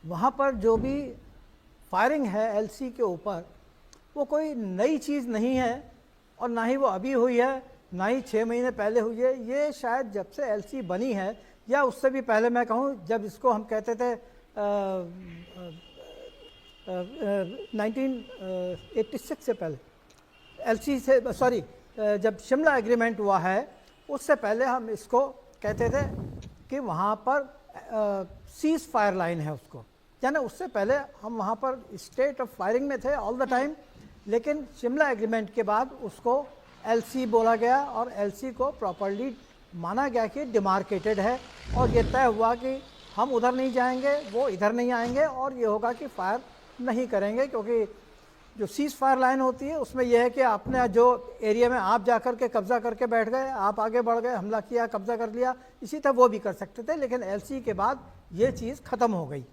वहाँ पर जो भी फायरिंग है एलसी के ऊपर, वो कोई नई चीज़ नहीं है और ना ही वो अभी हुई है, ना ही 6 महीने पहले हुई है। ये शायद जब से एलसी बनी है या उससे भी पहले मैं कहूँ, जब इसको हम कहते थे 1986 से पहले, एलसी से सॉरी, जब शिमला एग्रीमेंट हुआ है उससे पहले हम इसको कहते थे कि वहाँ पर सीज फायर लाइन है उसको, यानी उससे पहले हम वहाँ पर स्टेट ऑफ फायरिंग में थे ऑल द टाइम। लेकिन शिमला एग्रीमेंट के बाद उसको एलसी बोला गया और एलसी को प्रॉपरली माना गया कि डिमार्केटेड है, और ये तय हुआ कि हम उधर नहीं जाएंगे, वो इधर नहीं आएंगे, और ये होगा कि फायर नहीं करेंगे। क्योंकि जो सीज फायर लाइन होती है उसमें यह है कि आपने जो एरिया में आप जाकर के कब्जा करके बैठ गए, आप आगे बढ़ गए, हमला किया, कब्जा कर लिया, इसी तरह वो भी कर सकते थे। लेकिन एलसी के बाद ये चीज़ ख़त्म हो गई।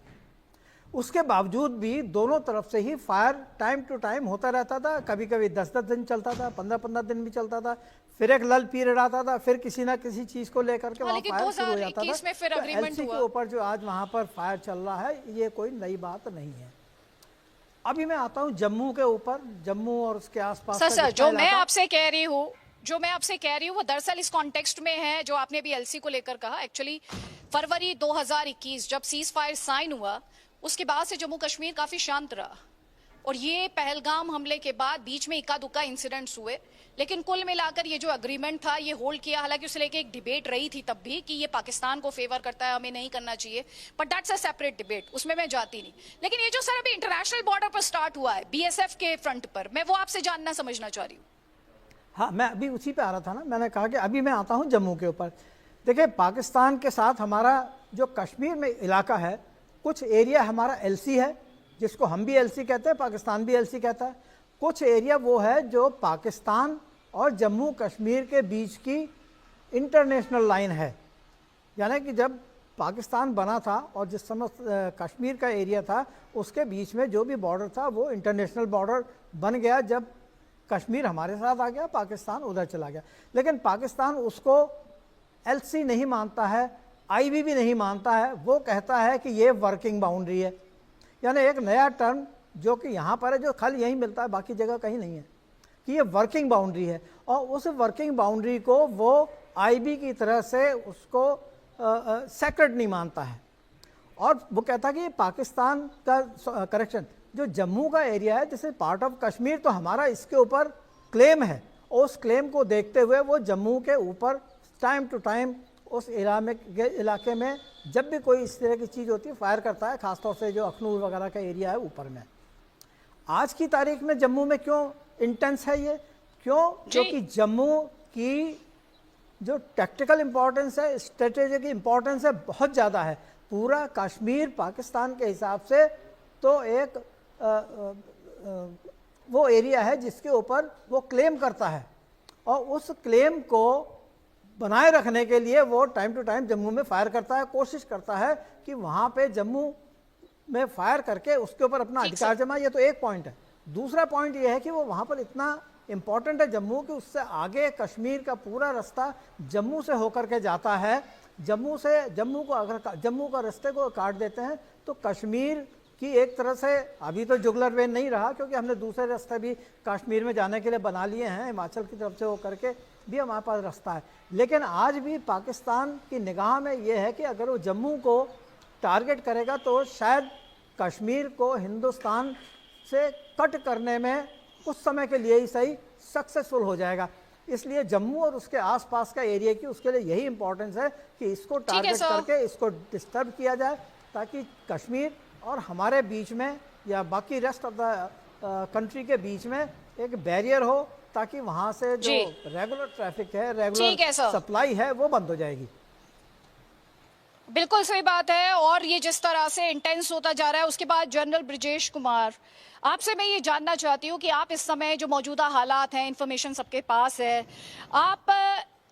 उसके बावजूद भी दोनों तरफ से ही फायर टाइम टू टाइम होता रहता था। कभी कभी 10-10 दिन चलता था, 15-15 दिन भी चलता था, फिर एक लल पीरियड आता था, फिर किसी ना किसी चीज़ को लेकर के वहाँ फायर शुरू हो जाता था। में फिर तो अग्रीमेंट एलसी हुआ। के ऊपर जो आज वहाँ पर फायर चल रहा है, ये कोई नई बात नहीं है। अभी मैं आता हूँ जम्मू के ऊपर, जम्मू और उसके आसपास का सर, जितना जो मैं इलाका। आपसे कह रही हूँ वो दरअसल इस कॉन्टेक्स्ट में है जो आपने भी एलसी को लेकर कहा। एक्चुअली फरवरी 2021 जब सीज फायर साइन हुआ, उसके बाद से जम्मू कश्मीर काफी शांत रहा, और ये पहलगाम हमले के बाद बीच में इक्का दुक्का इंसिडेंट्स हुए, लेकिन कुल मिलाकर ये जो अग्रीमेंट था ये होल्ड किया। हालांकि उसे लेके एक डिबेट रही थी तब भी कि ये पाकिस्तान को फेवर करता है, हमें नहीं करना चाहिए, but that's a separate debate, उसमें मैं जाती नहीं। लेकिन ये जो सर अभी इंटरनेशनल बॉर्डर पर स्टार्ट हुआ है बीएसएफ के फ्रंट पर, मैं वो आपसे जानना समझना चाह रही हूँ। हाँ, मैं अभी उसी पे आ रहा था ना, मैंने कहा कि अभी मैं आता हूँ जम्मू के ऊपर। देखिए, पाकिस्तान के साथ हमारा जो कश्मीर में इलाका है, कुछ एरिया हमारा एलसी है, जिसको हम भी एलसी कहते हैं, पाकिस्तान भी एलसी कहता है। कुछ एरिया वो है जो पाकिस्तान और जम्मू कश्मीर के बीच की इंटरनेशनल लाइन है। यानी कि जब पाकिस्तान बना था और जिस समय कश्मीर का एरिया था, उसके बीच में जो भी बॉर्डर था वो इंटरनेशनल बॉर्डर बन गया। जब कश्मीर हमारे साथ आ गया, पाकिस्तान उधर चला गया। लेकिन पाकिस्तान उसको एलसी नहीं मानता है, आईबी भी नहीं मानता है। वो कहता है कि ये वर्किंग बाउंड्री है, यानी एक नया टर्म जो कि यहाँ पर है, जो खाली यहीं मिलता है, बाकी जगह कहीं नहीं है, कि ये वर्किंग बाउंड्री है। और उस वर्किंग बाउंड्री को वो आईबी की तरह से उसको सेक्रेट नहीं मानता है। और वो कहता है कि पाकिस्तान का करेक्शन, जो जम्मू का एरिया है, जैसे पार्ट ऑफ कश्मीर, तो हमारा इसके ऊपर क्लेम है, और उस क्लेम को देखते हुए वो जम्मू के ऊपर टाइम टू टाइम उस इलाके में जब भी कोई इस तरह की चीज़ होती है फायर करता है, ख़ासतौर से जो अखनूर वगैरह का एरिया है ऊपर में। आज की तारीख में जम्मू में क्यों इंटेंस है ये? क्यों? क्योंकि जम्मू की जो टैक्टिकल इम्पोर्टेंस है, स्ट्रेटेजिक इम्पोर्टेंस है, बहुत ज़्यादा है। पूरा कश्मीर पाकिस्तान के हिसाब से तो एक वो एरिया है जिसके ऊपर वो क्लेम करता है, और उस क्लेम को बनाए रखने के लिए वो टाइम टू टाइम जम्मू में फायर करता है, कोशिश करता है कि वहाँ पे जम्मू में फायर करके उसके ऊपर अपना अधिकार जमाए। ये तो एक पॉइंट है। दूसरा पॉइंट ये है कि वो वहाँ पर इतना इम्पॉर्टेंट है जम्मू, कि उससे आगे कश्मीर का पूरा रास्ता जम्मू से होकर के जाता है। जम्मू को अगर जम्मू का रास्ते को काट देते हैं तो कश्मीर की एक तरह से, अभी तो जुगलर वेन नहीं रहा क्योंकि हमने दूसरे रास्ते भी कश्मीर में जाने के लिए बना लिए हैं, हिमाचल की तरफ से हो करके भी हमारे पास रास्ता है। लेकिन आज भी पाकिस्तान की निगाह में ये है कि अगर वो जम्मू को टारगेट करेगा तो शायद कश्मीर को हिंदुस्तान से कट करने में कुछ समय के लिए ही सही सक्सेसफुल हो जाएगा। इसलिए जम्मू और उसके आसपास का एरिया की उसके लिए यही इंपॉर्टेंस है कि इसको टारगेट करके इसको डिस्टर्ब किया जाए, ताकि कश्मीर और हमारे बीच में या बाकी रेस्ट ऑफ द कंट्री के बीच में एक बैरियर हो, ताकि वहाँ से जो रेगुलर ट्रैफिक है, रेगुलर सप्लाई है, वो बंद हो जाएगी। बिल्कुल सही बात है। और ये जिस तरह से इंटेंस होता जा रहा है, उसके बाद जनरल ब्रजेश कुमार, आपसे मैं ये जानना चाहती हूँ कि आप इस समय जो मौजूदा हालात हैं, इंफॉर्मेशन सबके पास है, आप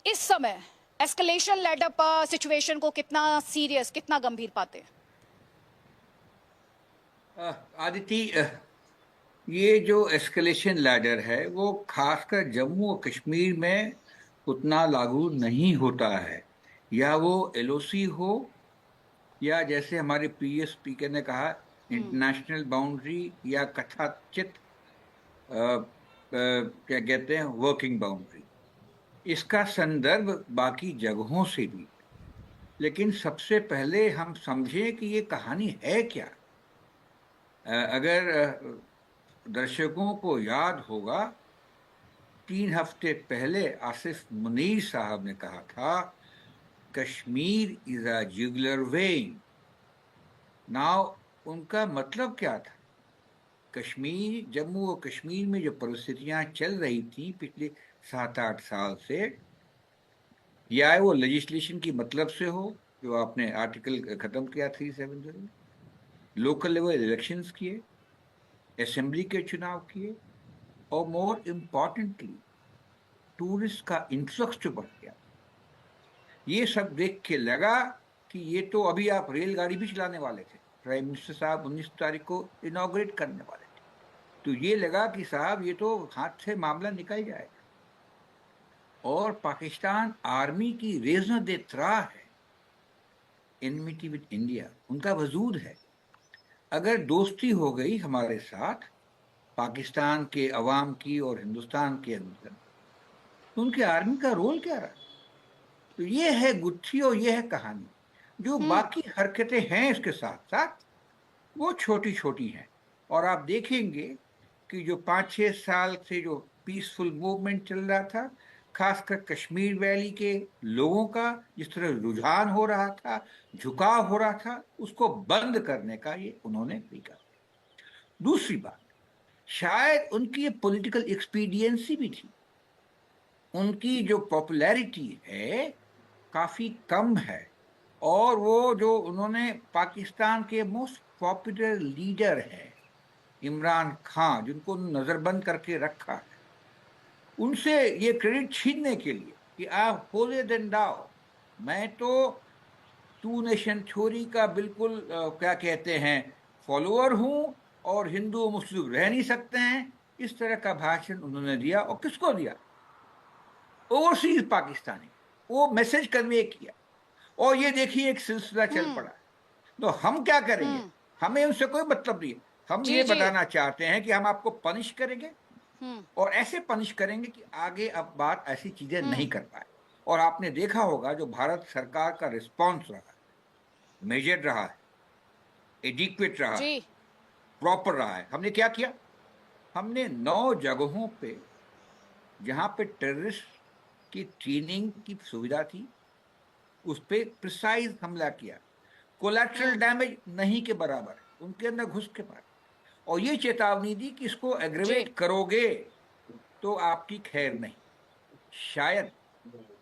इस समय एस्केलेशन लैडर पर सिचुएशन को कितना सीरियस, कितना गंभीर पाते हैं? आदिति, ये जो एस्केलेशन लैडर है वो खासकर जम्मू और कश्मीर में उतना लागू नहीं होता है, या वो एलओसी हो या जैसे हमारे पीएस स्पीकर ने कहा, इंटरनेशनल बाउंड्री या कथाचित क्या कहते हैं, वर्किंग बाउंड्री। इसका संदर्भ बाकी जगहों से भी, लेकिन सबसे पहले हम समझें कि ये कहानी है क्या। अगर दर्शकों को याद होगा, 3 हफ्ते पहले आसिफ मुनीर साहब ने कहा था, Kashmir is a jugular vein. Now उनका मतलब क्या था? कश्मीर, जम्मू और कश्मीर में जो परिस्थितियां चल रही थी पिछले 7-8 साल से, या वो लेजिस्लेशन की मतलब से हो, जो आपने आर्टिकल खत्म किया 370, लोकल लेवल इलेक्शंस किए, असेंबली के चुनाव किए, और मोर इम्पॉर्टेंटली टूरिस्ट का इन्फ्लक्स जो बढ़ गया, ये सब देख के लगा कि ये तो अभी आप रेलगाड़ी भी चलाने वाले थे। प्राइम मिनिस्टर साहब 19 तारीख को इनॉग्रेट करने वाले थे, तो ये लगा कि साहब ये तो हाथ से मामला निकल जाएगा। और पाकिस्तान आर्मी की रेज़न दे त्रा है, एनमिटी विद इंडिया, उनका वजूद है। अगर दोस्ती हो गई हमारे साथ पाकिस्तान के अवाम की और हिंदुस्तान के अंदर, तो उनके आर्मी का रोल क्या रहा? तो ये है गुत्थी और ये है कहानी। जो बाकी हरकतें हैं इसके साथ साथ, वो छोटी छोटी हैं। और आप देखेंगे कि जो 5-6 साल से जो पीसफुल मूवमेंट चल रहा था, खासकर कश्मीर वैली के लोगों का जिस तरह रुझान हो रहा था, झुकाव हो रहा था, उसको बंद करने का ये उन्होंने तरीका। दूसरी बात, शायद उनकी पॉलिटिकल एक्सपीडियंसी भी थी। उनकी जो पॉपुलैरिटी है काफी कम है, और वो जो उन्होंने पाकिस्तान के मोस्ट पॉपुलर लीडर है इमरान खान, जिनको नजरबंद करके रखा है, उनसे ये क्रेडिट छीनने के लिए कि आप होले देन डाओ, मैं तो टू नेशन थ्योरी का बिल्कुल क्या कहते हैं फॉलोअर हूं, और हिंदू मुस्लिम रह नहीं सकते हैं, इस तरह का भाषण उन्होंने दिया। और किसको दिया? ओवरसीज पाकिस्तानी, वो मैसेज कन्वे किया। और ये देखिए एक सिलसिला चल पड़ा। तो हम क्या करेंगे? हमें उनसे कोई मतलब नहीं है। हम ये बताना चाहते हैं कि हम आपको पनिश करेंगे, और ऐसे पनिश करेंगे कि आगे अब बात ऐसी चीजें नहीं कर पाए। और आपने देखा होगा जो भारत सरकार का रिस्पॉन्स रहा है, मेजर्ड रहा है, एडिक्वेट रहा है, प्रॉपर रहा है। हमने क्या किया? हमने 9 जगहों पे जहां पे टेररिस्ट की ट्रेनिंग की सुविधा थी, उस पे प्रिसाइज हमला किया, कोलैटरल डैमेज नहीं के बराबर, उनके अंदर घुस के मार, और ये चेतावनी दी कि इसको एग्रेवेट करोगे तो आपकी खैर नहीं। शायद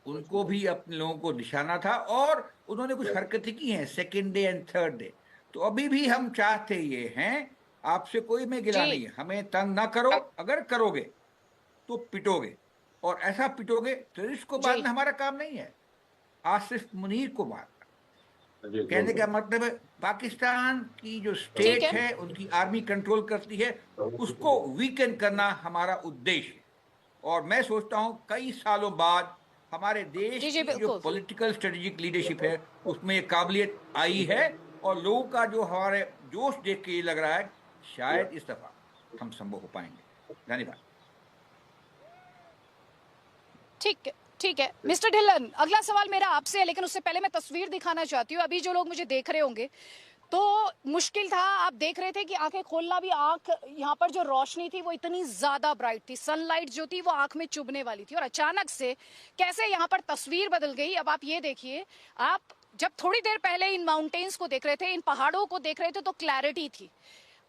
उनको भी अपने लोगों को निशाना था, और उन्होंने कुछ हरकतें की हैं second day and third day. तो अभी भी हम चाहते ये हैं, आपसे कोई में गिला नहीं है, हमें तंग ना करो, अगर करोगे तो पिटोगे, और ऐसा पिटोगे टेररिस्ट को मारना हमारा काम नहीं है, आसिफ मुनीर को मारना। कहने का मतलब है पाकिस्तान की जो स्टेट है, उनकी आर्मी कंट्रोल करती है, उसको वीकन करना हमारा उद्देश्य है। और मैं सोचता हूं कई सालों बाद हमारे देश की जो पॉलिटिकल स्ट्रेटेजिक लीडरशिप है, उसमें काबिलियत आई है, और लोगों का जो हमारे जोश देख के ये लग रहा है शायद इस दफा हम संभव हो पाएंगे। धन्यवाद। ठीक है मिस्टर ढिल्लन, अगला सवाल मेरा आपसे है, लेकिन उससे पहले मैं तस्वीर दिखाना चाहती हूँ। अभी जो लोग मुझे देख रहे होंगे तो मुश्किल था, आप देख रहे थे कि आंखें खोलना भी, आंख, यहाँ पर जो रोशनी थी वो इतनी ज्यादा ब्राइट थी, सनलाइट जो थी वो आंख में चुभने वाली थी, और अचानक से कैसे यहाँ पर तस्वीर बदल गई। अब आप ये देखिए, आप जब थोड़ी देर पहले इन माउंटेन्स को देख रहे थे, इन पहाड़ों को देख रहे थे, तो क्लैरिटी थी।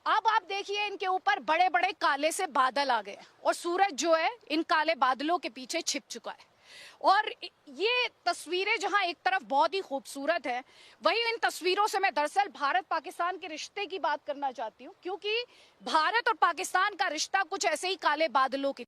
अब आप देखिए इनके ऊपर बड़े बड़े काले से बादल आ गए, और सूरज जो है इन काले बादलों के पीछे छिप चुका है। और ये तस्वीरें जहां एक तरफ बहुत ही खूबसूरत है, वहीं इन तस्वीरों से मैं दरअसल भारत पाकिस्तान के रिश्ते की बात करना चाहती हूँ, क्योंकि भारत और पाकिस्तान का रिश्ता कुछ ऐसे ही काले बादलों की